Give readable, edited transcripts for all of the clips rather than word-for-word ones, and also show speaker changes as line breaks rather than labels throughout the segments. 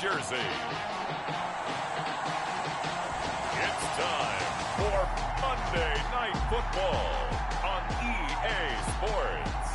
Jersey. It's time for Monday Night Football on EA Sports.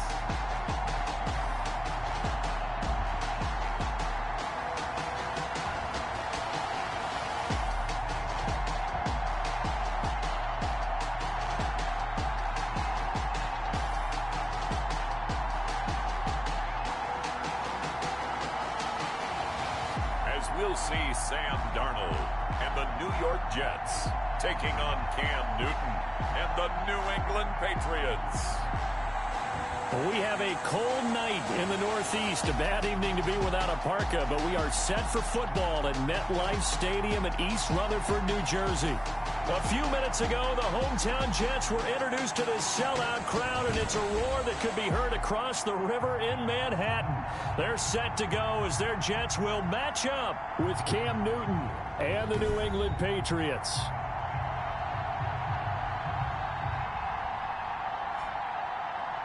We'll see Sam Darnold and the New York Jets taking on Cam Newton and the New England Patriots.
We have a cold night in the Northeast. A bad evening to be without a parka, but we are set for football at MetLife Stadium in East Rutherford, New Jersey. A few minutes ago, the hometown Jets were introduced to this sellout crowd, and it's a roar that could be heard across the river in Manhattan. They're set to go as their Jets will match up with Cam Newton and the New England Patriots.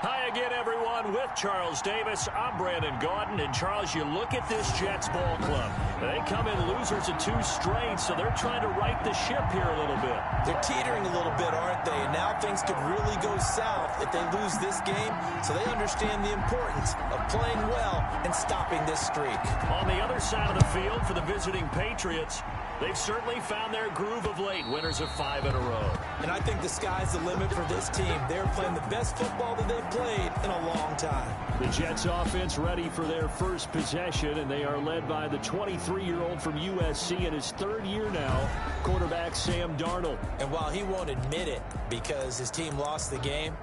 Hi again, everyone. With Charles Davis, I'm Brandon Gaudin. And, Charles, you look at this Jets ball club. They come in losers of 2 straight, so they're trying to right the ship here a little bit.
They're teetering a little bit, aren't they? And now things could really go south if they lose this game, so they understand the importance of playing well and stopping this streak.
On the other side of the field for the visiting Patriots, they've certainly found their groove of late, winners of 5 in a row.
And I think the sky's the limit for this team. They're playing the best football that they've played in a long time.
The Jets offense ready for their first possession, and they are led by the 23-year-old from USC in his 3rd year now, quarterback Sam Darnold.
And while he won't admit it because his team lost the game,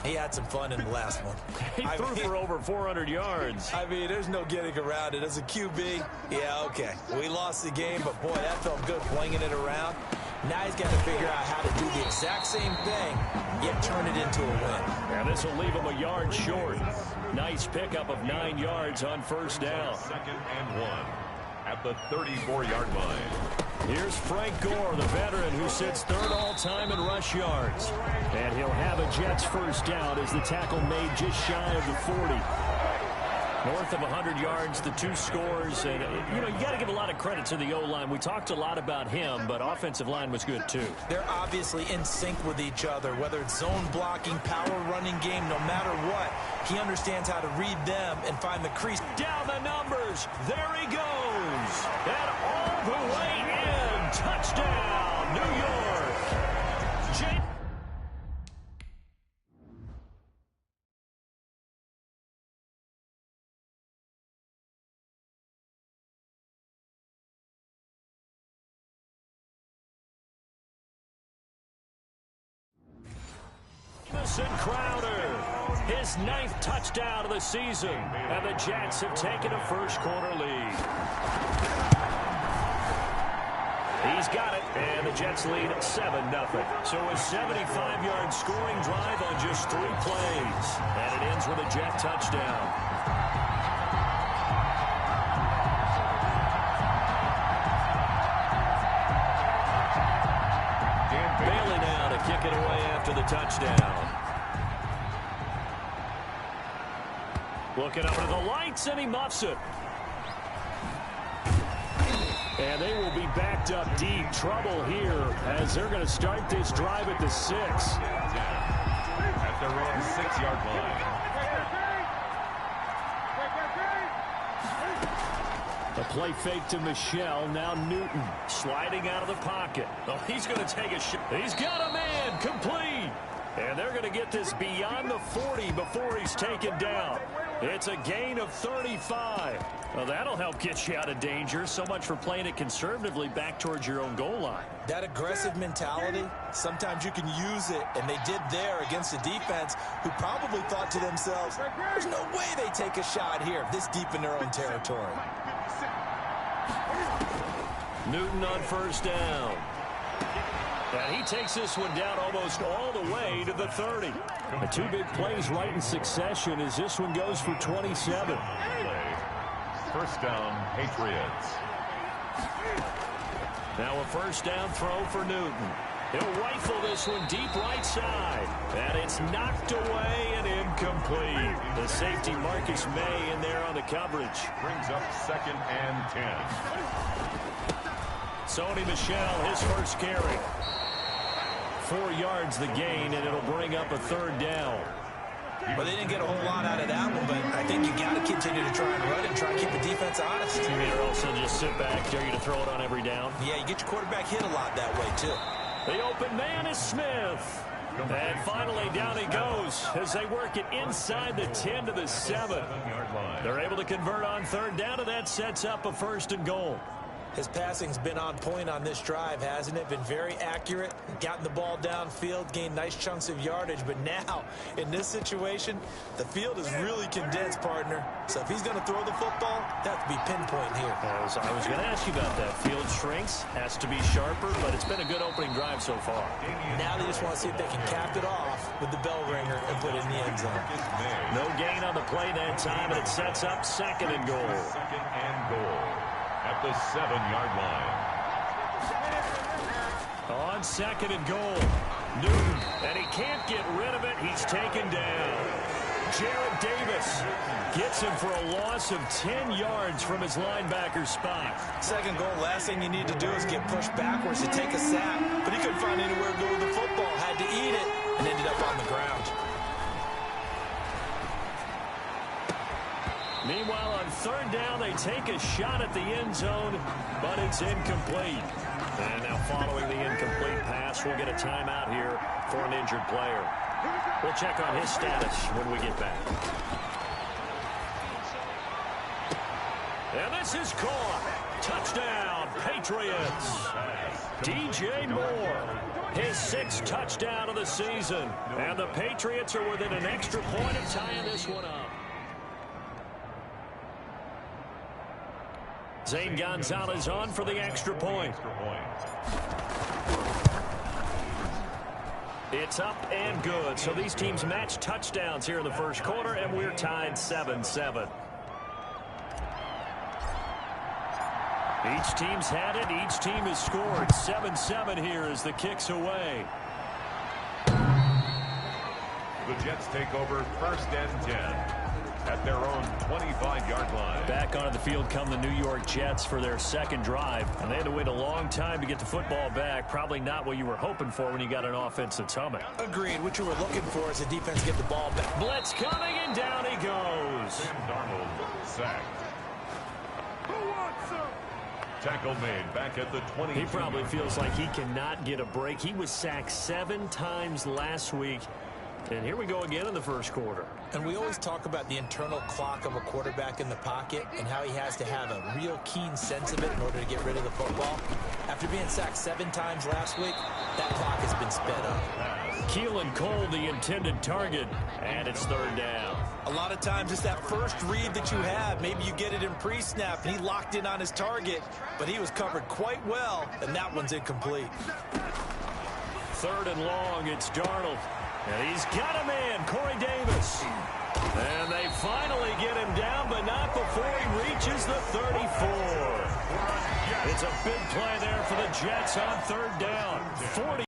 he had some fun in the last one.
He threw for over 400 yards.
I mean, there's no getting around it. As a QB, yeah, okay. We lost the game, but boy, that felt good flinging it around. Now he's got to figure out how to do the exact same thing, yet turn it into a win.
And this will leave him a yard short. Nice pickup of 9 yards on first down.
2nd and 1 at the 34-yard line.
Here's Frank Gore, the veteran who sits 3rd all-time in rush yards. And he'll have a Jets first down as the tackle made just shy of the 40. North of 100 yards, the 2 scores. And, you got to give a lot of credit to the O-line. We talked a lot about him, but offensive line was good, too.
They're obviously in sync with each other, whether it's zone blocking, power running game, no matter what. He understands how to read them and find the crease.
Down the numbers. There he goes. And all the way in. Touchdown, New York. Crowder, his 9th touchdown of the season, and the Jets have taken a first-quarter lead. He's got it, and the Jets lead 7-0. So a 75-yard scoring drive on just 3 plays, and it ends with a Jet touchdown. Bailey now to kick it away after the touchdown. Looking up at the lights, and he muffs it. And they will be backed up deep. Trouble here as they're going to start this drive at the 6.
At their own 6-yard line.
A play fake to Michelle. Now Newton sliding out of the pocket. Oh, he's going to take a shot. He's got a man complete. And they're going to get this beyond the 40 before he's taken down. It's a gain of 35. Well, that'll help get you out of danger. So much for playing it conservatively back towards your own goal line.
That aggressive mentality, sometimes you can use it, and they did there against a defense who probably thought to themselves, there's no way they take a shot here this deep in their own territory.
Newton on first down. And he takes this one down almost all the way to the 30. The 2 big plays right in succession as this one goes for 27.
First down, Patriots.
Now a first down throw for Newton. He'll rifle this one deep right side. And it's knocked away and incomplete. The safety Marcus May in there on the coverage.
Brings up 2nd and 10.
Sony Michel, his first carry. 4 yards the gain, and it'll bring up a 3rd down.
Well, they didn't get a whole lot out of that one, but I think you got to continue to try and run and try and keep the defense honest.
You mean or else they'll just sit back, dare you to throw it on every down?
Yeah, you get your quarterback hit a lot that way, too.
The open man is Smith. And finally, down he goes as they work it inside the 10 to the 7. They're able to convert on 3rd down, and that sets up a 1st and goal.
His passing's been on point on this drive, hasn't it? Been very accurate, gotten the ball downfield, gained nice chunks of yardage. But now, in this situation, the field is really condensed, partner. So if he's going to throw the football, that has to be pinpoint here.
I was going to ask you about that. Field shrinks, has to be sharper, but it's been a good opening drive so far.
Now they just want to see if they can cap it off with the bell ringer and put it in the end zone.
No gain on the play that time, and it sets up 2nd and goal.
2nd and goal at the 7-yard line.
On 2nd and goal, Newton, and he can't get rid of it. He's taken down. Jared Davis gets him for a loss of 10 yards from his linebacker spot.
2nd goal, last thing you need to do is get pushed backwards to take a sack. But he couldn't find anywhere to go with the football, had to eat it, and ended up on the ground.
Meanwhile, on 3rd down, they take a shot at the end zone, but it's incomplete. And now following the incomplete pass, we'll get a timeout here for an injured player. We'll check on his status when we get back. And this is caught. Touchdown, Patriots. DJ Moore, his 6th touchdown of the season. And the Patriots are within an extra point of tying this one up. Zane Gonzalez on for the extra point. It's up and good. So these teams match touchdowns here in the first quarter, and we're tied 7-7. Each team's had it. Each team has scored. 7-7 here as the kick's away.
The Jets take over 1st and 10. At their own 25-yard line.
Back onto the field come the New York Jets for their 2nd drive. And they had to wait a long time to get the football back. Probably not what you were hoping for when you got an offense that's humming.
Agreed. What you were looking for is the defense get the ball back.
Blitz coming, and down he goes.
Sam Darnold sacked. Tackle made back at the 20.
He probably feels like he cannot get a break. He was sacked 7 times last week. And here we go again in the first quarter.
And we always talk about the internal clock of a quarterback in the pocket and how he has to have a real keen sense of it in order to get rid of the football. After being sacked 7 times last week, that clock has been sped up.
Keelan Cole, the intended target, and it's 3rd down.
A lot of times it's that first read that you have. Maybe you get it in pre-snap, and he locked in on his target, but he was covered quite well, and that one's incomplete.
3rd and long, it's Darnold. And he's got him in, Corey Davis. And they finally get him down, but not before he reaches the 34. It's a big play there for the Jets on 3rd down. 40.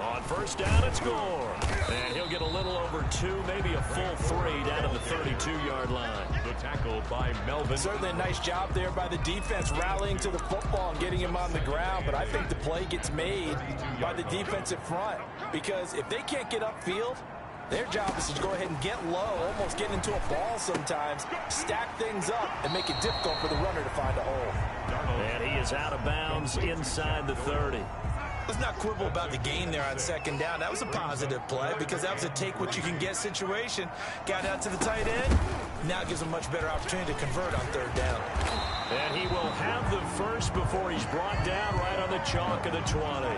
On 1st down, it's Gore. And he'll get a little over 2, maybe a full 3 down to the 32-yard line.
The tackle by Melvin.
Certainly a nice job there by the defense rallying to the football and getting him on the ground. But I think the play gets made by the defensive front. Because if they can't get upfield, their job is to go ahead and get low, almost get into a ball sometimes, stack things up, and make it difficult for the runner to find a hole.
And he is out of bounds inside the 30.
Let's not quibble about the gain there on 2nd down. That was a positive play because that was a take-what-you-can-get situation. Got out to the tight end. Now gives him a much better opportunity to convert on 3rd down.
And he will have the first before he's brought down right on the chalk of the 20.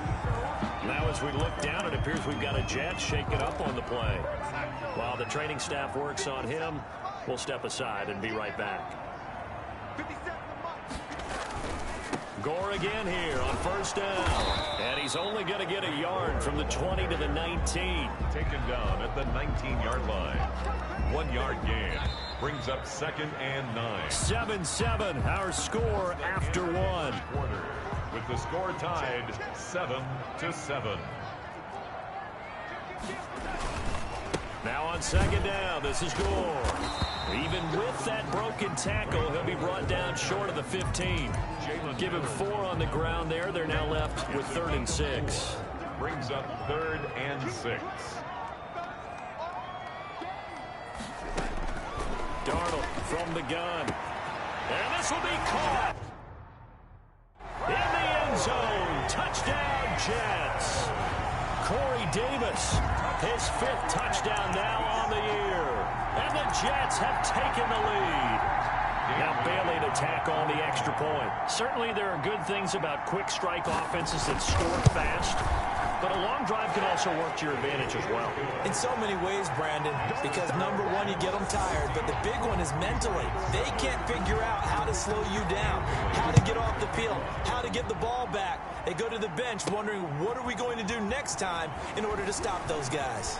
Now as we look down, it appears we've got a Jet shaking up on the play. While the training staff works on him, we'll step aside and be right back. Gore again here on 1st down. And he's only going to get a yard from the 20 to the 19.
Taken down at the 19-yard line. 1-yard gain. Brings up 2nd and 9.
7-7, our score after one.
With the score tied 7-7.
Now on 2nd down, this is Gore. Even with that broken tackle, he'll be brought down short of the 15. Give him 4 on the ground there. They're now left with 3rd and 6.
Brings up 3rd and 6.
Darnold from the gun. And this will be caught. In the end zone. Touchdown, Jets. Corey Davis, his 5th touchdown now on the year. And the Jets have taken the lead. Now Bailey to tack on the extra point. Certainly there are good things about quick strike offenses that score fast. But a long drive can also work to your advantage as well.
In so many ways, Brandon, because number one, you get them tired, but the big one is mentally. They can't figure out how to slow you down, how to get off the field, how to get the ball back. They go to the bench wondering, what are we going to do next time in order to stop those guys?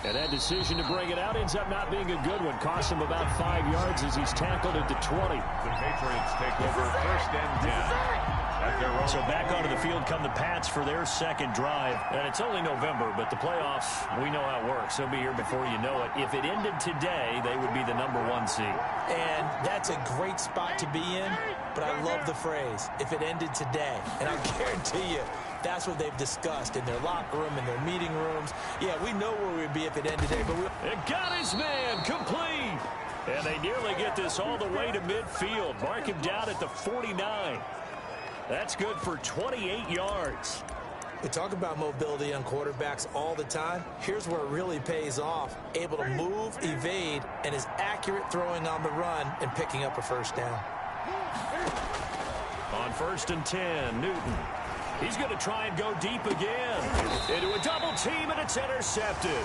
And that decision to bring it out ends up not being a good one. Costs him about 5 yards as he's tackled at the 20.
The Patriots take over 1st and 10.
So back onto the field come the Pats for their 2nd drive. And it's only November, but the playoffs, we know how it works. They'll be here before you know it. If it ended today, they would be the number 1 seed.
And that's a great spot to be in, but I love the phrase, if it ended today. And I'll guarantee you, that's what they've discussed in their locker room, in their meeting rooms. Yeah, we know where we'd be if it ended today, but
it got his man complete. And they nearly get this all the way to midfield. Mark him down at the 49. That's good for 28 yards.
We talk about mobility on quarterbacks all the time. Here's where it really pays off. Able to move, evade, and is accurate throwing on the run and picking up a 1st down.
On 1st and 10, Newton. He's going to try and go deep again. Into a double team, and it's intercepted.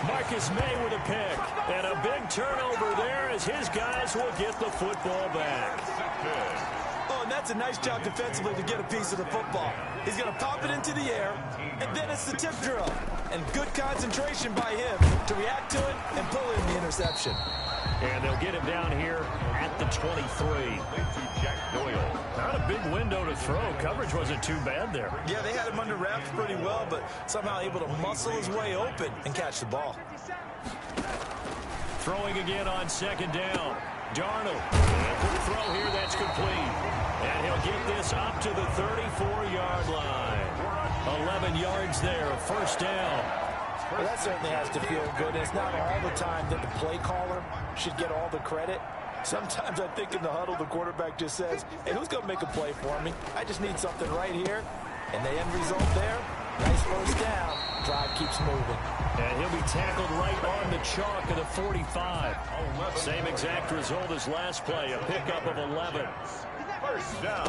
Marcus May with a pick. And a big turnover there as his guys will get the football back.
Oh, and that's a nice job defensively to get a piece of the football. He's going to pop it into the air, and then it's the tip drill. And good concentration by him to react to it and pull in the interception.
And they'll get him down here at the 23.
Jack Doyle.
Not a big window to throw. Coverage wasn't too bad there.
Yeah, they had him under wraps pretty well, but somehow able to muscle his way open and catch the ball.
Throwing again on 2nd down. Darnold. And for the throw here, that's complete. And he'll get this up to the 34-yard line. 11 yards there, a 1st down.
Well, that certainly has to feel good. It's not all the time that the play caller should get all the credit. Sometimes I think in the huddle, the quarterback just says, hey, who's going to make a play for me? I just need something right here. And the end result there, nice 1st down. Drive keeps moving.
And he'll be tackled right on the chalk of the 45. Same exact result as last play, a pickup of 11.
1st down.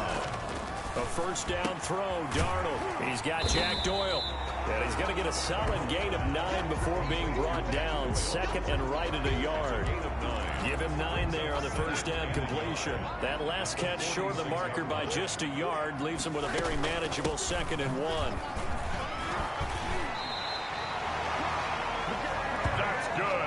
A 1st down throw, Darnold. He's got Jack Doyle. And he's going to get a solid gain of 9 before being brought down. 2nd and right at a yard. Give him 9 there on the 1st down completion. That last catch short of the marker by just a yard leaves him with a very manageable 2nd and 1.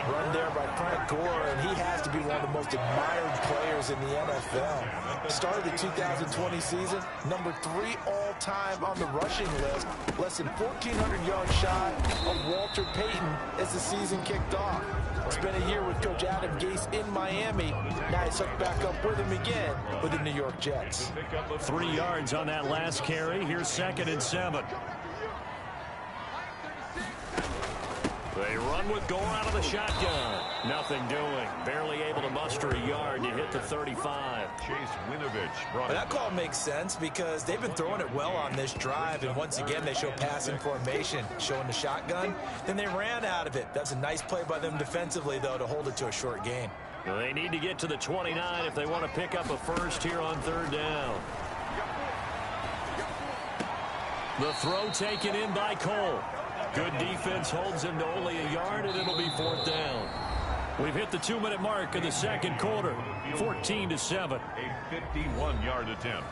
Run there by Frank Gore, and he has to be one of the most admired players in the NFL. Started the 2020 season, number 3 all-time on the rushing list, less than 1,400 yards shy of Walter Payton as the season kicked off. Spent a year with Coach Adam Gase in Miami. Now he's hooked back up with him again with the New York Jets.
3 yards on that last carry. Here's 2nd and 7. They run with Gore out of the shotgun. Nothing doing. Barely able to muster a yard to hit the 35.
Chase Winovich brought it.
That call makes sense because they've been throwing it well on this drive, and once again they show passing formation, showing the shotgun. Then they ran out of it. That's a nice play by them defensively, though, to hold it to a short gain.
They need to get to the 29 if they want to pick up a 1st here on 3rd down. The throw taken in by Cole. Good defense holds him to only a yard, and it'll be 4th down. We've hit the 2-minute mark of the 2nd quarter, 14-7.
A 51-yard attempt.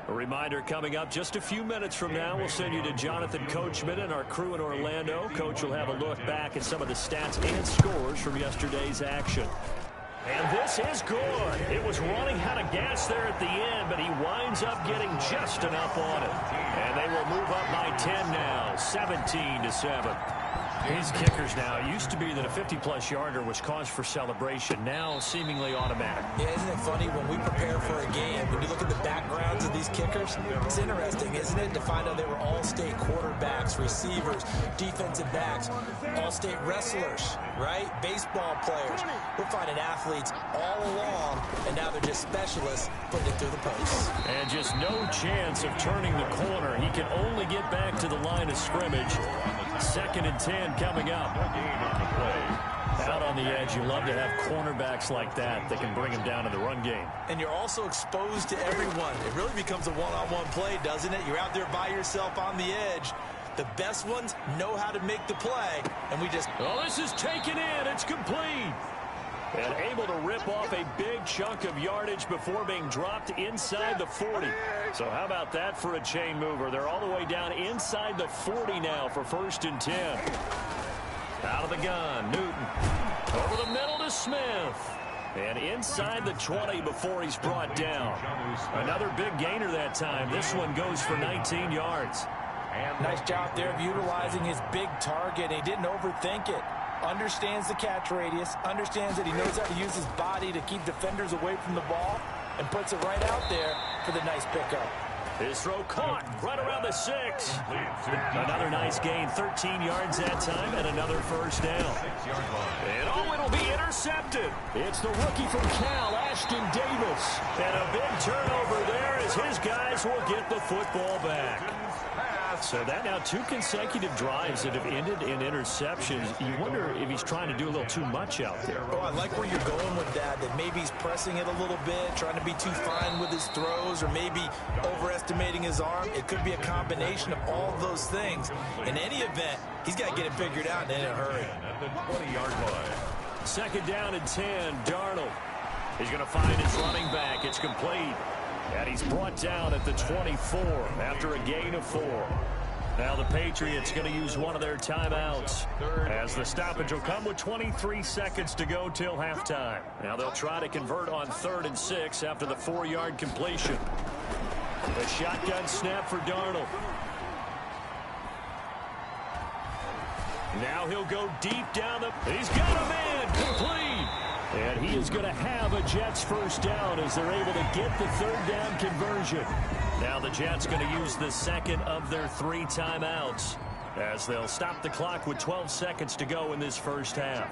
2nd and 7.
A reminder coming up just a few minutes from now, we'll send you to Jonathan Coachman and our crew in Orlando. Coach will have a look back at some of the stats and scores from yesterday's action. And this is good. It was running out of gas there at the end, but he winds up getting just enough on it. And they will move up by 10 now, 17-7. These kickers now, it used to be that a 50-plus yarder was cause for celebration. Now, seemingly automatic.
Yeah, isn't it funny when we prepare for a game, when you look at the backgrounds of these kickers, it's interesting, isn't it, to find out they were all-state quarterbacks, receivers, defensive backs, all-state wrestlers, right? Baseball players. We're finding athletes all along, and now they're just specialists putting it through the posts.
And just no chance of turning the corner. He can only get back to the line of scrimmage. 2nd and 10 coming up. Out on the edge, you love to have cornerbacks like that can bring him down in the run game.
And you're also exposed to everyone. It really becomes a one-on-one play, doesn't it? You're out there by yourself on the edge. The best ones know how to make the play, and we just...
Oh, this is taken in. It's complete. And able to rip off a big chunk of yardage before being dropped inside the 40. So how about that for a chain mover? They're all the way down inside the 40 now for 1st and 10. Out of the gun, Newton. Over the middle to Smith. And inside the 20 before he's brought down. Another big gainer that time. This one goes for 19 yards.
Nice job there of utilizing his big target. He didn't overthink it. Understands the catch radius, understands that he knows how to use his body to keep defenders away from the ball, and puts it right out there for the nice pickup.
His throw caught right around the 6. Another nice gain, 13 yards that time, and another 1st down. And oh, it'll be intercepted. It's the rookie from Cal, Ashton Davis. And a big turnover there as his guys will get the football back. So that now 2 consecutive drives that have ended in interceptions. You wonder if he's trying to do a little too much out there.
Oh, I like where you're going with that maybe he's pressing it a little bit, trying to be too fine with his throws, or maybe overestimating his arm. It could be a combination of all of those things. In any event, he's got to get it figured out in a hurry.
At the 20-yard line.
2nd down and 10, Darnold. He's going to find his running back. It's complete. And he's brought down at the 24 after a gain of 4. Now the Patriots going to use one of their timeouts as the stoppage will come with 23 seconds to go till halftime. Now they'll try to convert on 3rd and 6 after the 4-yard completion. The shotgun snap for Darnold. Now he'll go deep down the... He's got a man complete. And he is going to have a Jets 1st down as they're able to get the 3rd down conversion. Now the Jets going to use the 2nd of their 3 timeouts as they'll stop the clock with 12 seconds to go in this 1st half.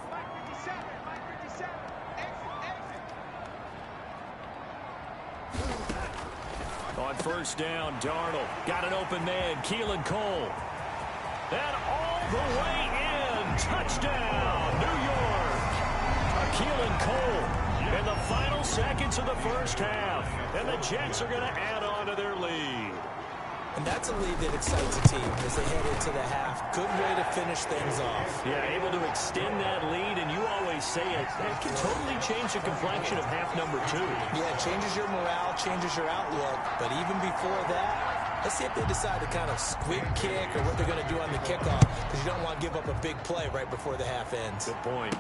On 1st down, Darnold got an open man, Keelan Cole. And all the way in, touchdown, New York. Keelan Cole in the final seconds of the 1st half. And the Jets are going to add on to their lead.
And that's a lead that excites a team as they head into the half. Good way to finish things off.
Yeah, able to extend that lead, and you always say it can totally change the complexion of half number 2.
Yeah, it changes your morale, changes your outlook. But even before that, let's see if they decide to kind of squib kick or what they're going to do on the kickoff, because you don't want to give up a big play right before the half ends.
Good point.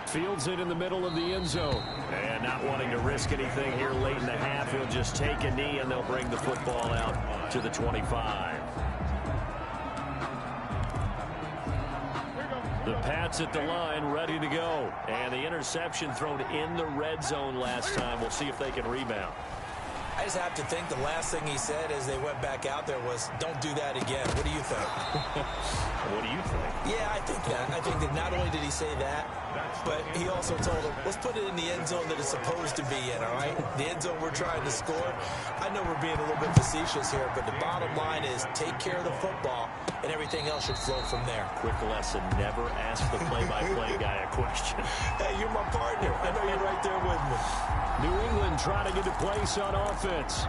Fields it in the middle of the end zone. And not wanting to risk anything here late in the half, he'll just take a knee, and they'll bring the football out to the 25. The Pats at the line, ready to go. And the interception thrown in the red zone last time. We'll see if they can rebound.
I just have to think the last thing he said as they went back out there was, don't do that again. What do you think?
What do you think?
Yeah, I think that. I think that not only did he say that, but he also told him, let's put it in the end zone that it's supposed to be in, all right? The end zone we're trying to score. I know we're being a little bit facetious here, but the bottom line is take care of the football, and everything else should flow from there.
Quick lesson, never ask the play-by-play guy a question.
Hey, you're my partner. I know you're right there with me.
New England trying to get a place on offense.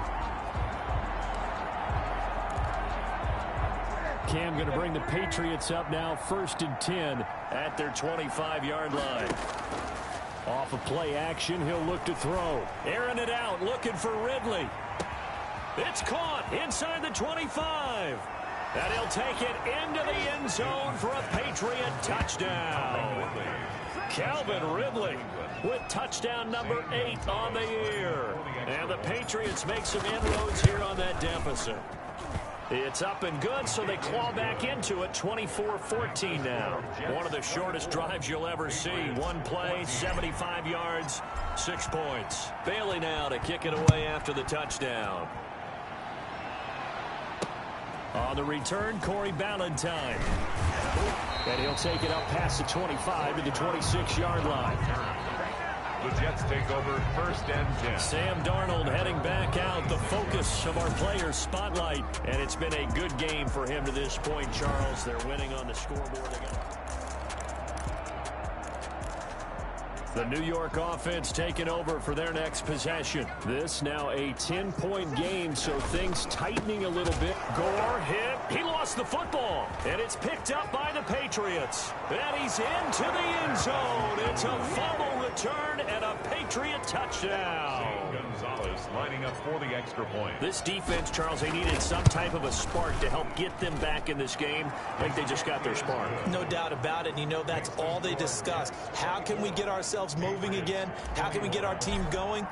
Cam going to bring the Patriots up now, 1st and 10 at their 25-yard line. Off of play action, he'll look to throw. Airing it out, looking for Ridley. It's caught inside the 25. And he'll take it into the end zone for a Patriot touchdown. Calvin Ridley with touchdown number 8 on the year. And the Patriots make some inroads here on that deficit. It's up and good, so they claw back into it, 24-14 now. One of the shortest drives you'll ever see. One play, 75 yards, 6 points. Bailey now to kick it away after the touchdown. On the return, Corey Ballantyne. And he'll take it up past the 25 to the 26-yard line.
The Jets take over 1st and 10.
Sam Darnold heading back out, the focus of our players' spotlight. And it's been a good game for him to this point, Charles. They're winning on the scoreboard again. The New York offense taking over for their next possession. This now a 10-point game, so things tightening a little bit. Gore hit. He lost the football, and it's picked up by the Patriots. And he's into the end zone. It's a fumble return and a Patriot touchdown.
Gonzalez lining up for the extra point.
This defense, Charles, they needed some type of a spark to help get them back in this game. I think they just got their spark.
No doubt about it. And you know, that's all they discussed. How can we get ourselves moving again? How can we get our team going?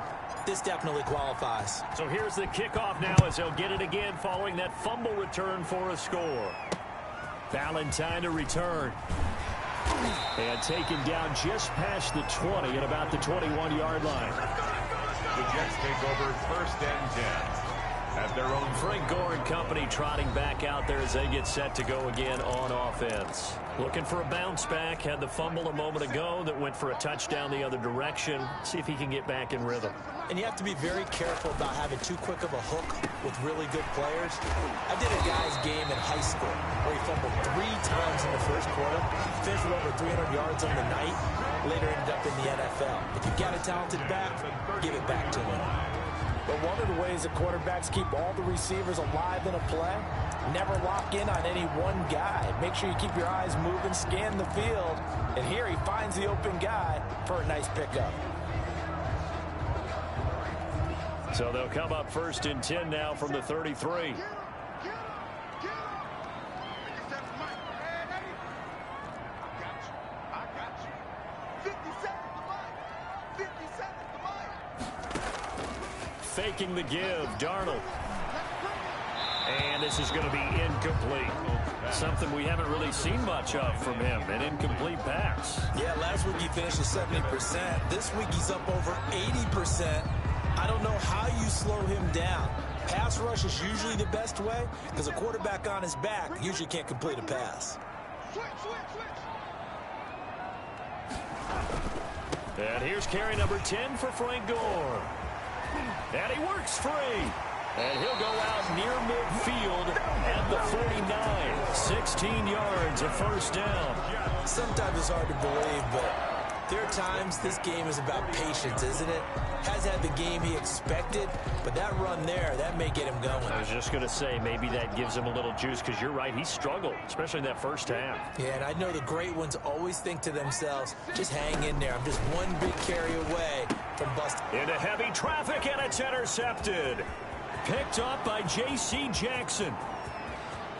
This definitely qualifies.
So here's the kickoff now as they'll get it again following that fumble return for a score. Ballantyne to return. And taken down just past the 20 at about the 21-yard line.
The Jets take over 1st and 10. At their own.
Frank Gore and company trotting back out there as they get set to go again on offense. Looking for a bounce back. Had the fumble a moment ago that went for a touchdown the other direction. See if he can get back in rhythm.
And you have to be very careful about having too quick of a hook with really good players. I did a guy's game in high school where he fumbled 3 times in the first quarter, finished with over 300 yards on the night, later ended up in the NFL. If you've got a talented back, give it back to him.
But one of the ways that quarterbacks keep all the receivers alive in a play, never lock in on any one guy. Make sure you keep your eyes moving, scan the field, and here he finds the open guy for a nice pickup.
So they'll come up 1st and 10 now from the 33. Faking the give, Darnold. And this is going to be incomplete. Something we haven't really seen much of from him, an incomplete pass.
Yeah, last week he finished at 70%. This week he's up over 80%. I don't know how you slow him down. Pass rush is usually the best way because a quarterback on his back usually can't complete a pass.
And here's carry number 10 for Frank Gore. And he works free. And he'll go out near midfield at the 49. 16 yards, a 1st down.
Sometimes it's hard to believe, but there are times this game is about patience, isn't it? Has had the game he expected, but that run there, that may get him going.
I was just going to say, maybe that gives him a little juice, because you're right, he struggled, especially in that first half.
Yeah, and I know the great ones always think to themselves, just hang in there. I'm just one big carry away from busting.
Into heavy traffic, and it's intercepted. Picked up by J.C. Jackson.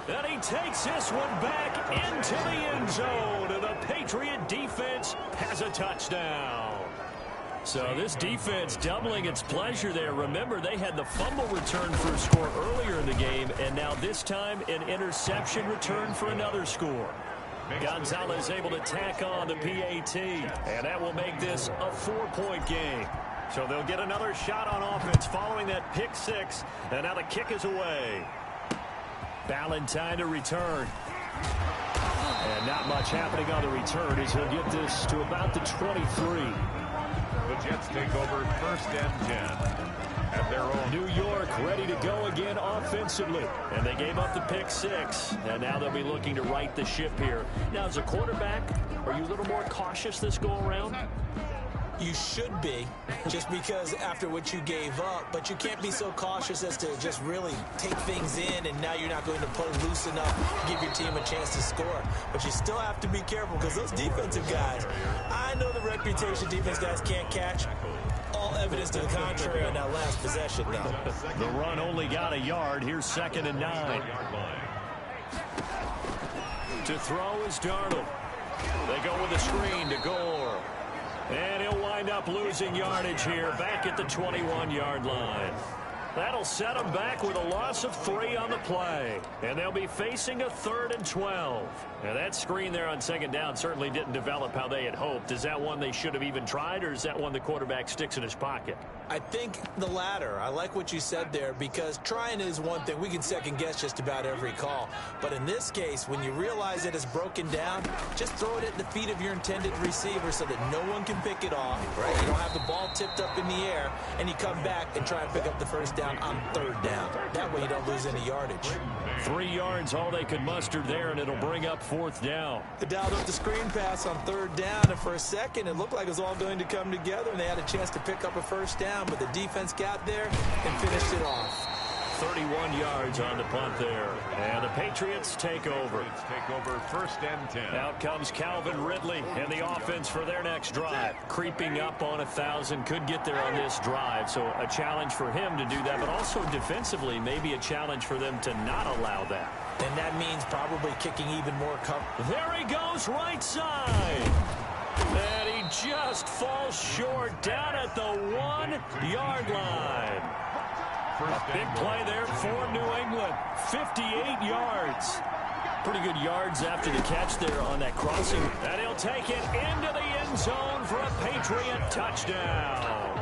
And he takes this one back into the end zone, and the Patriot defense has a touchdown. So this defense doubling its pleasure there. Remember, they had the fumble return for a score earlier in the game, and now this time an interception return for another score. Gonzalez able to tack on the PAT, and that will make this a 4-point game. So they'll get another shot on offense following that pick 6, and now the kick is away. Ballantyne to return. And not much happening on the return as he'll get this to about the 23.
The Jets take over 1st and 10 at their own.
New York ready to go again offensively. And they gave up the pick 6. And now they'll be looking to right the ship here. Now, as a quarterback, are you a little more cautious this go-around?
You should be, just because after what you gave up, but you can't be so cautious as to just really take things in, and now you're not going to play loose enough to give your team a chance to score. But you still have to be careful because those defensive guys, I know the reputation defense guys can't catch. All evidence to the contrary on that last possession, though.
The run only got a yard. Here's 2nd and 9. To throw is Darnold. They go with a screen to Gore. And he'll wind up losing yardage here back at the 21-yard line. That'll set them back with a loss of 3 on the play. And they'll be facing a 3rd and 12. Now, that screen there on 2nd down certainly didn't develop how they had hoped. Is that one they should have even tried, or is that one the quarterback sticks in his pocket?
I think the latter. I like what you said there, because trying is one thing. We can second-guess just about every call. But in this case, when you realize it is broken down, just throw it at the feet of your intended receiver so that no one can pick it off. Right? You don't have the ball tipped up in the air, and you come back and try and pick up the first down on 3rd down. That way you don't lose any yardage.
3 yards, all they could muster there, and it'll bring up 4th down.
They dialed up the screen pass on 3rd down, and for a second it looked like it was all going to come together, and they had a chance to pick up a first down, but the defense got there and finished it off.
31 yards on the punt there. And the Patriots take over.
Take over 1st and 10.
Out comes Calvin Ridley and the offense for their next drive. Creeping up on 1,000. Could get there on this drive. So a challenge for him to do that, but also defensively maybe a challenge for them to not allow that.
And that means probably kicking even more cover.
There he goes, right side. And he just falls short down at the 1-yard line. A big play there for New England. 58 yards. Pretty good yards after the catch there on that crossing. And he'll take it into the end zone for a Patriot touchdown.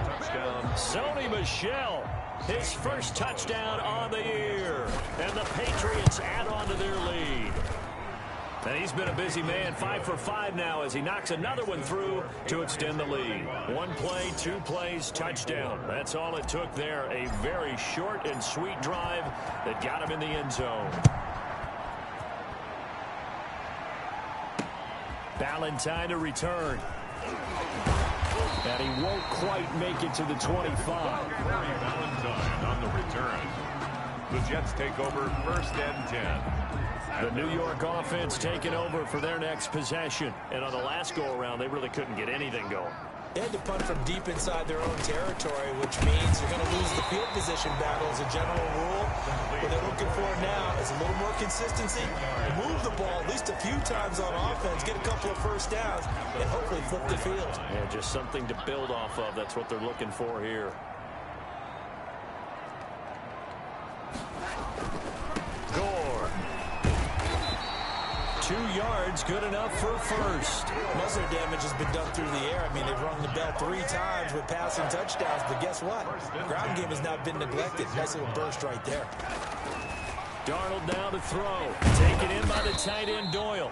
Sony Michel, his first touchdown on the year. And the Patriots add on to their lead. And he's been a busy man, 5 for 5 now as he knocks another one through to extend the lead. 1 play, 2 plays, touchdown. That's all it took there. A very short and sweet drive that got him in the end zone. Valentine to return. And he won't quite make it to the 25.
Valentine on the return. The Jets take over 1st and 10.
The New York offense taking over for their next possession. And on the last go-around, they really couldn't get anything going.
They had to punt from deep inside their own territory, which means you're going to lose the field position battle as a general rule. What they're looking for now is a little more consistency, move the ball at least a few times on offense, get a couple of first downs, and hopefully flip the field.
Yeah, just something to build off of. That's what they're looking for here. Gore. 2 yards, good enough for a first.
Most of their damage has been done through the air. I mean, they've rung the bell 3 times with passing touchdowns, but guess what? Ground game has not been neglected. Nice little burst right there.
Darnold now to throw. Taken in by the tight end Doyle.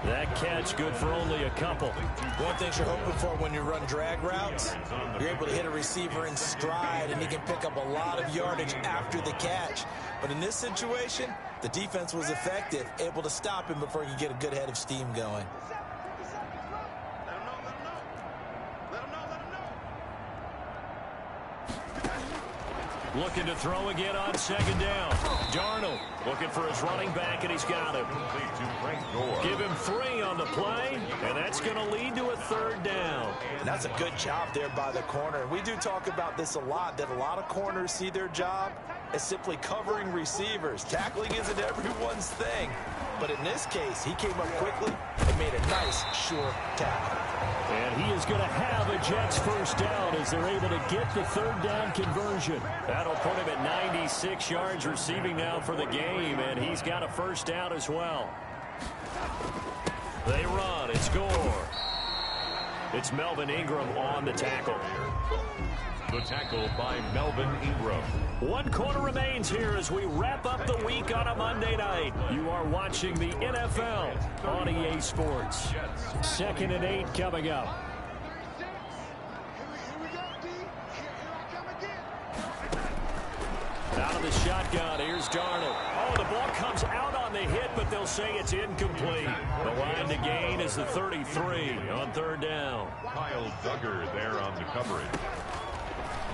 That catch good for only a couple.
One thing you're hoping for when you run drag routes, you're able to hit a receiver in stride, and he can pick up a lot of yardage after the catch. But in this situation, the defense was effective, able to stop him before he could get a good head of steam going.
Looking to throw again on 2nd down. Darnold looking for his running back, and he's got him. Give him 3 on the play, and that's going to lead to a 3rd down.
And that's a good job there by the corner. We do talk about this a lot, that a lot of corners see their job as simply covering receivers. Tackling isn't everyone's thing. But in this case, he came up quickly and made a nice, sure tackle.
And he is going to have a Jets first down as they're able to get the 3rd down conversion. That'll put him at 96 yards receiving now for the game, and he's got a first down as well. They run. It's Gore. It's Melvin Ingram on the tackle.
The tackle by Melvin Ingram.
1 quarter remains here as we wrap up the week on a Monday night. You are watching the NFL on EA Sports. 2nd and 8 coming up. Out of the shotgun, here's Darnold. Oh, the ball comes out on the hit, but they'll say it's incomplete. The line to gain is the 33 on 3rd down.
Kyle Duggar there on the coverage.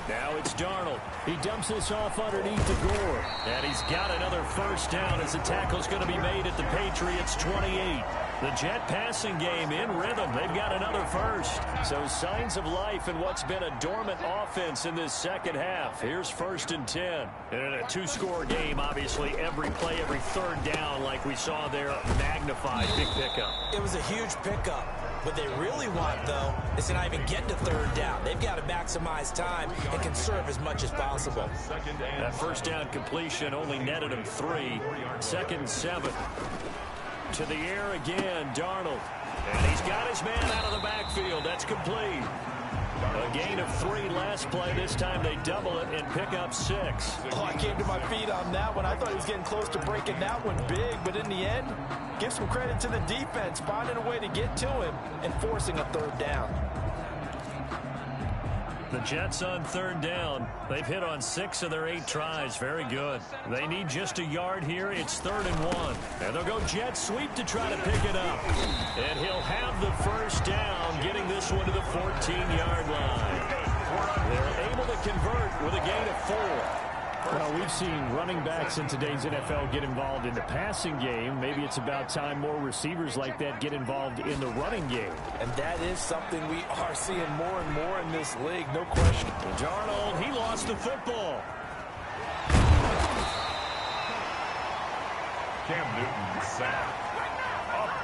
Now it's Darnold. He dumps this off underneath to Gore. And he's got another first down as the tackle's going to be made at the Patriots' 28. The Jet passing game in rhythm. They've got another first. So signs of life in what's been a dormant offense in this second half. Here's 1st and 10. And in a two-score game, obviously, every play, every third down, like we saw there, magnified. Big pickup.
It was a huge pickup. What they really want, though, is to not even get to third down. They've got to maximize time and conserve as much as possible.
That first down completion only netted him 3. 2nd and 7. To the air again, Darnold. And he's got his man out of the backfield. That's complete. A gain of 3 last play. This time they double it and pick up 6.
Oh, I came to my feet on that one. I thought he was getting close to breaking that one big, but in the end, give some credit to the defense, finding a way to get to him and forcing a third down.
The Jets on third down. They've hit on 6 of their 8 tries. Very good. They need just a yard here. It's 3rd and 1. And they'll go jet sweep to try to pick it up. And he'll have the first down, getting this one to the 14-yard line. They're able to convert with a gain of 4.
Well, we've seen running backs in today's NFL get involved in the passing game. Maybe it's about time more receivers like that get involved in the running game.
And that is something we are seeing more and more in this league, no question.
Darnold, he lost the football.
Cam Newton sacked.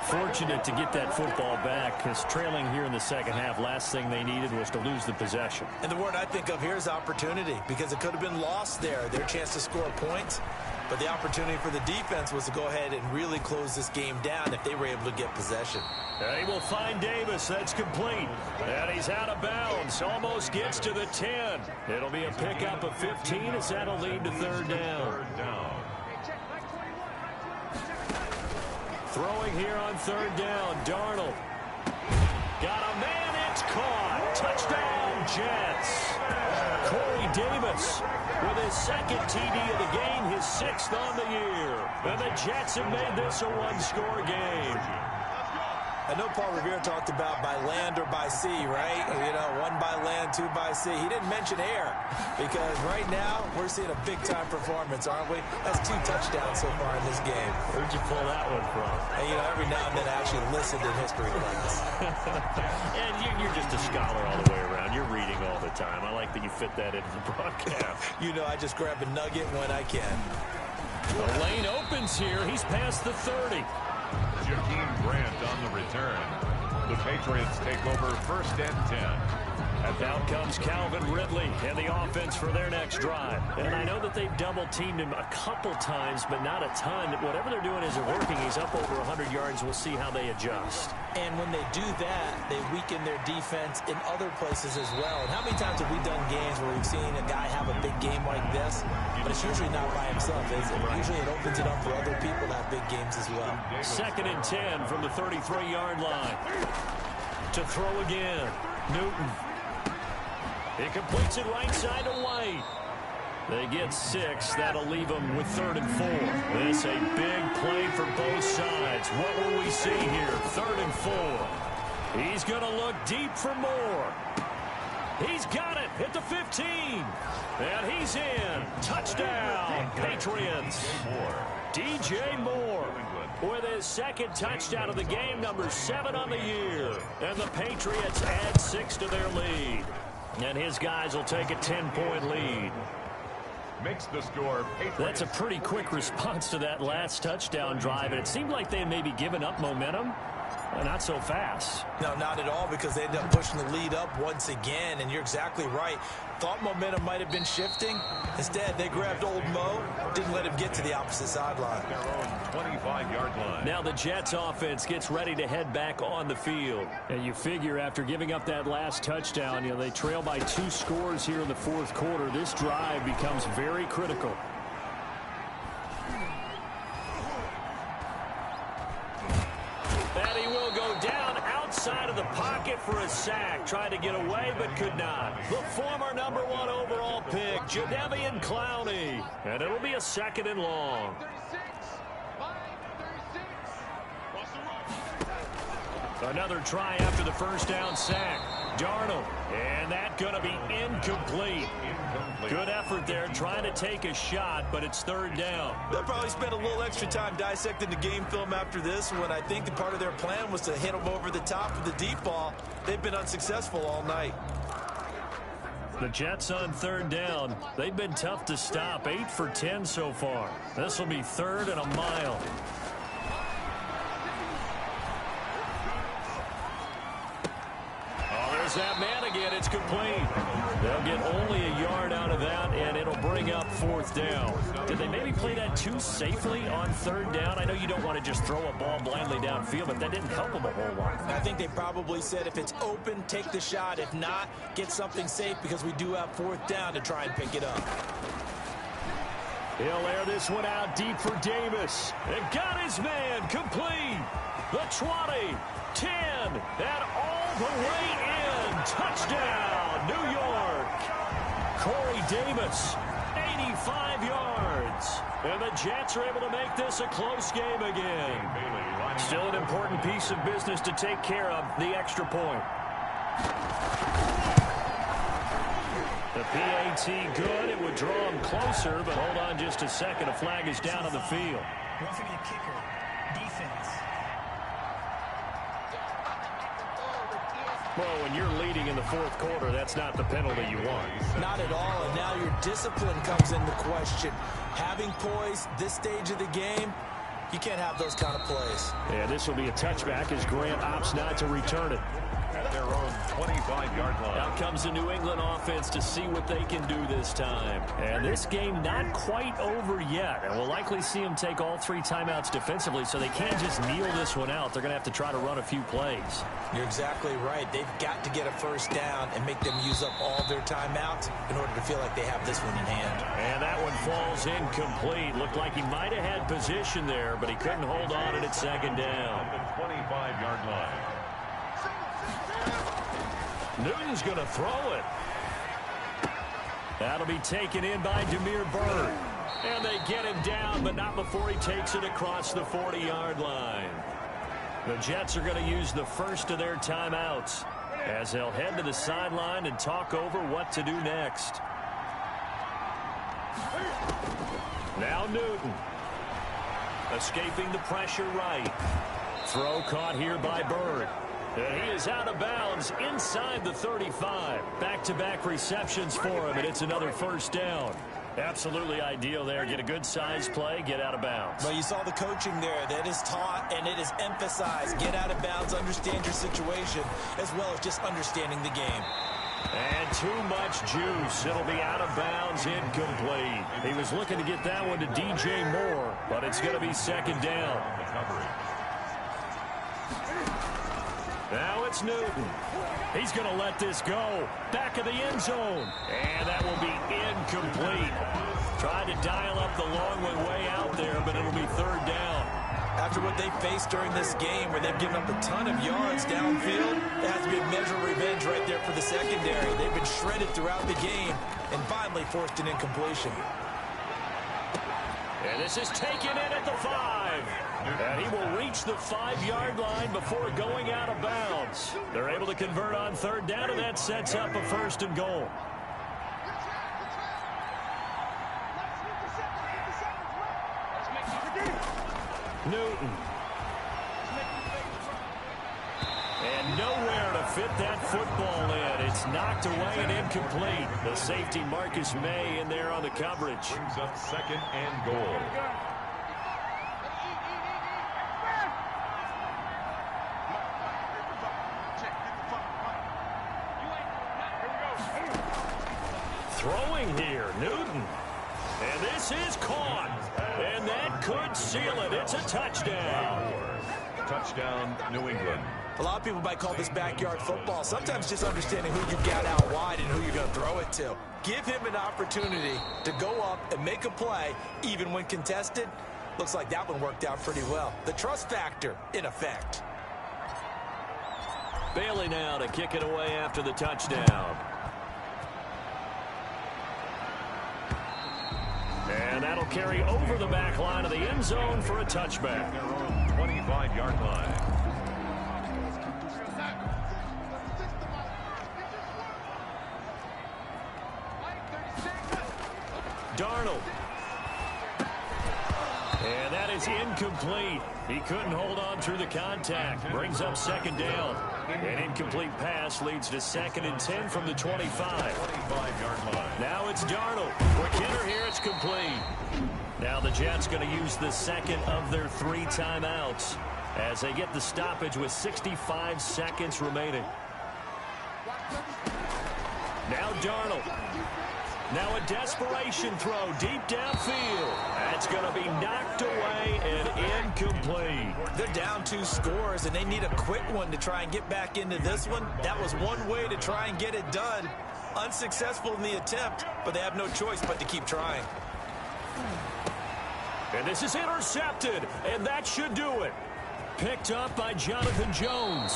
Fortunate to get that football back, because trailing here in the second half, last thing they needed was to lose the possession.
And the word I think of here is opportunity, because it could have been lost there, their chance to score points. But the opportunity for the defense was to go ahead and really close this game down if they were able to get possession.
He will find Davis. That's complete. And he's out of bounds. Almost gets to the 10. It'll be a pickup of 15 as that'll lead to third down. Throwing here on third down, Darnold. Got a man, it's caught. Touchdown, Jets. Corey Davis with his 2nd TD of the game, his 6th on the year. And the Jets have made this a one-score game.
I know Paul Revere talked about by land or by sea, right? You know, 1 by land, 2 by sea. He didn't mention air, because right now we're seeing a big-time performance, aren't we? That's 2 touchdowns so far in this game.
Where'd you pull that one from?
And, you know, every now and then I actually listened in history class.
And you're just a scholar all the way around. You're reading all the time. I like that you fit that into the broadcast.
You know, I just grab a nugget when I can.
The lane opens here. He's past the 30.
Jakeem Grant on the return. The Patriots take over 1st and 10.
And out comes Calvin Ridley and the offense for their next drive. And I know that they've double-teamed him a couple times, but not a ton. Whatever they're doing isn't working. He's up over 100 yards. We'll see how they adjust.
And when they do that, they weaken their defense in other places as well. And how many times have we done games where we've seen a guy have a big game like this, but it's usually not by himself, is it? Usually it opens it up for other people to have big games as well.
2nd and 10 from the 33-yard line. To throw again, Newton. He completes it right side to White. They get 6. That'll leave them with 3rd and 4. This a big play for both sides. What will we see here? 3rd and 4. He's going to look deep for more. He's got it at the 15. And he's in. Touchdown, Patriots. DJ Moore with his 2nd touchdown of the game, number 7 on the year. And the Patriots add 6 to their lead. And his guys will take a 10-point lead.
Makes the score Patriots.
That's a pretty quick response to that last touchdown drive. And it seemed like they had maybe given up momentum. Not so fast.
No, not at all, because they ended up pushing the lead up once again. And you're exactly right. Thought momentum might have been shifting. Instead, they grabbed old Mo, didn't let him get to the opposite sideline.
Their own 25-yard line.
Now the Jets offense gets ready to head back on the field. And you figure after giving up that last touchdown, they trail by 2 scores here in the 4th quarter. This drive becomes very critical. And he will go down outside of the pocket for a sack. Tried to get away, but could not. The former number 1 overall pick, Jadeveon Clowney. And it'll be a 2nd and long. Another try after the first down sack. Darnold, and that's going to be incomplete. Good effort there trying to take a shot, but it's third down.
They'll probably spend a little extra time dissecting the game film after this when I think the part of their plan was to hit them over the top of the deep ball. They've been unsuccessful all night.
The Jets on third down. They've been tough to stop. 8 for 10 so far. This will be 3rd and a mile. Oh, there's that man again. It's complete. They'll get only a yard out of that, and it'll bring up 4th down. Did they maybe play that too safely on third down? I know you don't want to just throw a ball blindly downfield, but that didn't help them a whole lot.
I think they probably said if it's open, take the shot. If not, get something safe because we do have 4th down to try and pick it up.
He'll air this one out deep for Davis. And got his man complete. The 20, 10, and all the way in. Touchdown, New York. Corey Davis, 85 yards. And the Jets are able to make this a close game again. Still an important piece of business to take care of, the extra point. The PAT good. It would draw him closer, but hold on just a second. A flag is down on the field.
Roughing the kicker. Defense.
Well, when you're leading in the 4th quarter, that's not the penalty you want.
Not at all, and now your discipline comes into question. Having poise this stage of the game, you can't have those kind of plays.
Yeah, this will be a touchback as Grant opts not to return it.
At their own 25-yard line.
Out comes the New England offense to see what they can do this time. And this game not quite over yet. And we'll likely see them take all 3 timeouts defensively, so they can't just kneel this one out. They're going to have to try to run a few plays.
You're exactly right. They've got to get a first down and make them use up all their timeouts in order to feel like they have this one in hand.
And that one falls incomplete. Looked like he might have had position there, but he couldn't hold on it at 2nd down.
At the 25-yard line.
Newton's going to throw it. That'll be taken in by Demir Bird. And they get him down, but not before he takes it across the 40-yard line. The Jets are going to use the first of their timeouts as they'll head to the sideline and talk over what to do next. Now Newton. Escaping the pressure right. Throw caught here by Bird. And he is out of bounds inside the 35. Back-to-back receptions for him, and it's another first down. Absolutely ideal there. Get a good size play, get out of bounds.
Well, you saw the coaching there. That is taught and it is emphasized. Get out of bounds, understand your situation, as well as just understanding the game.
And too much juice. It'll be out of bounds, incomplete. He was looking to get that one to DJ Moore, but it's going to be 2nd down. Now it's Newton. He's going to let this go. Back of the end zone. And that will be incomplete. Tried to dial up the long way out there, but it'll be 3rd down.
After what they faced during this game where they've given up a ton of yards downfield, it has to be a measure of revenge right there for the secondary. They've been shredded throughout the game and finally forced an incompletion.
And this is taken in at the 5. And he will reach the 5-yard line before going out of bounds. They're able to convert on 3rd down, and that sets up a 1st and goal. Newton. And nowhere to fit that football in. It's knocked away and incomplete. The safety Marcus May in there on the coverage.
Brings up 2nd and goal.
Throwing here, Newton. And this is caught. And that could seal it. It's a touchdown.
Touchdown, New England.
A lot of people might call this backyard football. Sometimes just understanding who you got out wide and who you're going to throw it to. Give him an opportunity to go up and make a play, even when contested. Looks like that one worked out pretty well. The trust factor in effect.
Bailey now to kick it away after the touchdown. And that'll carry over the back line of the end zone for a touchback.
Their own 25-yard line.
Darnold. And that is incomplete. He couldn't hold on through the contact. Brings up second down. An incomplete pass leads to 2nd and 10 from the 25.
25-yard line.
Now it's Darnold. Quick hitter here. It's complete. Now the Jets going to use the second of their 3 timeouts as they get the stoppage with 65 seconds remaining. Now Darnold. Now a desperation throw deep downfield. That's going to be knocked away and incomplete.
They're down 2 scores, and they need a quick one to try and get back into this one. That was one way to try and get it done. Unsuccessful in the attempt, but they have no choice but to keep trying.
And this is intercepted, and that should do it. Picked up by Jonathan Jones.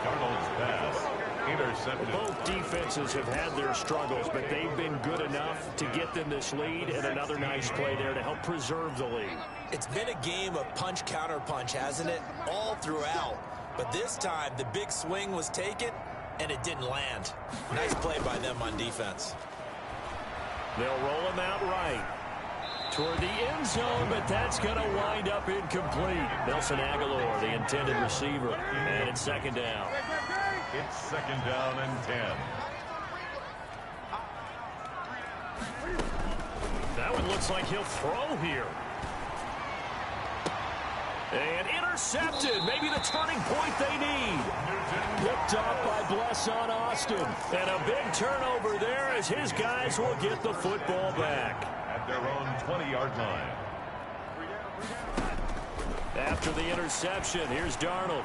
Darnold's pass intercepted.
Both defenses have had their struggles, but they've been good enough to get them this lead, and another nice play there to help preserve the lead.
It's been a game of punch-counter-punch, hasn't it? All throughout. But this time, the big swing was taken, and it didn't land. Nice play by them on defense.
They'll roll him out right toward the end zone, but that's going to wind up incomplete. Nelson Aguilar, the intended receiver, and it's 2nd down.
It's 2nd down and 10.
That one looks like he'll throw here. And intercepted. Maybe the turning point they need. Picked up by Blesson Austin. And a big turnover there as his guys will get the football back.
At their own 20-yard line.
After the interception, here's Darnold.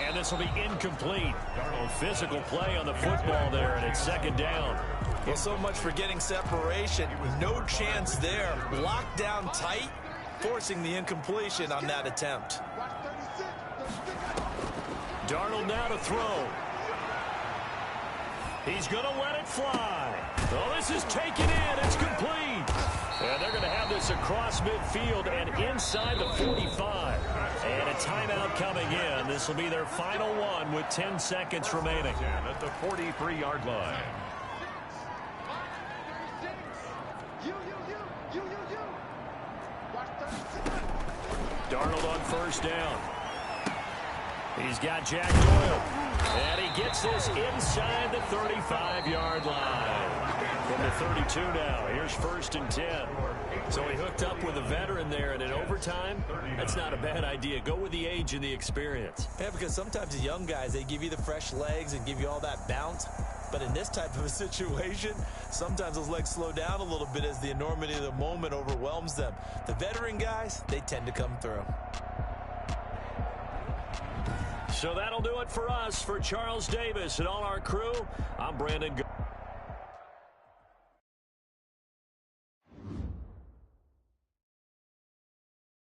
And this will be incomplete. Darnold, physical play on the football there, and it's 2nd down.
Well, so much for getting separation. No chance there. Locked down tight, forcing the incompletion on that attempt.
Darnold now to throw. He's going to let it fly. Oh, this is taken in. It's complete. And they're going to have this across midfield and inside the 45. And a timeout coming in. This will be their final one with 10 seconds remaining.
At the 43-yard line.
Darnold on 1st down. He's got Jack Doyle. And he gets this inside the 35-yard line. From the 32 now. Here's 1st and 10. So he hooked up with a veteran there, and in overtime, that's not a bad idea. Go with the age and the experience.
Yeah, because sometimes the young guys, they give you the fresh legs and give you all that bounce. But in this type of a situation, sometimes those legs slow down a little bit as the enormity of the moment overwhelms them. The veteran guys, they tend to come through.
So that'll do it for us. For Charles Davis and all our crew, I'm Brandon.